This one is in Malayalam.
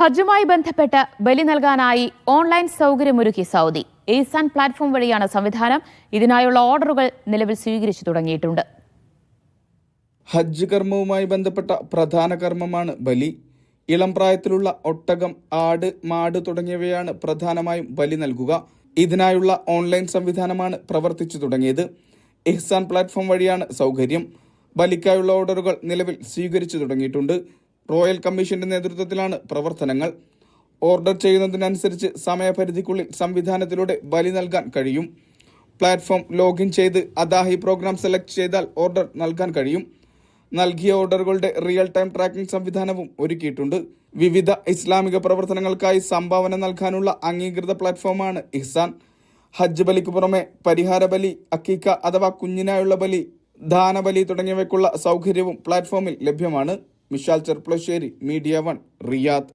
ഹജ്ജുമായി ബന്ധപ്പെട്ട് ബലി നൽകാനായി ഓൺലൈൻ സൗകര്യമൊരുക്കി സൗദി. എയ്സാൻ പ്ലാറ്റ്ഫോം വഴിയാണ് സംവിധാനം. ഇതിനായുള്ള ഓർഡറുകൾ നിലവിൽ സ്വീകരിച്ചു തുടങ്ങിയിട്ടുണ്ട്. ഹജ്ജ് കർമ്മവുമായി ബന്ധപ്പെട്ട പ്രധാന കർമ്മമാണ് ബലി. ഇളം പ്രായത്തിലുള്ള ഒട്ടകം, ആട്, മാട് തുടങ്ങിയവയാണ് പ്രധാനമായും ബലി നൽകുക. ഇതിനായുള്ള ഓൺലൈൻ സംവിധാനമാണ് പ്രവർത്തിച്ചു തുടങ്ങിയത്. എഹ്സാൻ പ്ലാറ്റ്ഫോം വഴിയാണ് സൗകര്യം. ബലിക്കായുള്ള ഓർഡറുകൾ നിലവിൽ സ്വീകരിച്ചു തുടങ്ങിയിട്ടുണ്ട്. റോയൽ കമ്മീഷന്റെ നേതൃത്വത്തിലാണ് പ്രവർത്തനങ്ങൾ. ഓർഡർ ചെയ്യുന്നതിനനുസരിച്ച് സമയപരിധിക്കുള്ളിൽ സംവിധാനത്തിലൂടെ ബലി നൽകാൻ കഴിയും. പ്ലാറ്റ്ഫോം ലോഗിൻ ചെയ്ത് അദാഹി പ്രോഗ്രാം സെലക്ട് ചെയ്താൽ ഓർഡർ നൽകാൻ കഴിയും. നൽകിയ ഓർഡറുകളുടെ റിയൽ ടൈം ട്രാക്കിംഗ് സംവിധാനവും ഒരുക്കിയിട്ടുണ്ട്. വിവിധ ഇസ്ലാമിക പ്രവർത്തനങ്ങൾക്കായി സംഭാവന നൽകാനുള്ള അംഗീകൃത പ്ലാറ്റ്ഫോമാണ് ഇഹ്സാൻ. ഹജ്ജ് ബലിക്ക് പുറമെ പരിഹാര ബലി, അക്കീക്ക അഥവാ കുഞ്ഞിനായുള്ള ബലി, ദാനബലി തുടങ്ങിയവയ്ക്കുള്ള സൗകര്യവും പ്ലാറ്റ്ഫോമിൽ ലഭ്യമാണ്. Mishal Cherpulassery, media 1, Riyadh.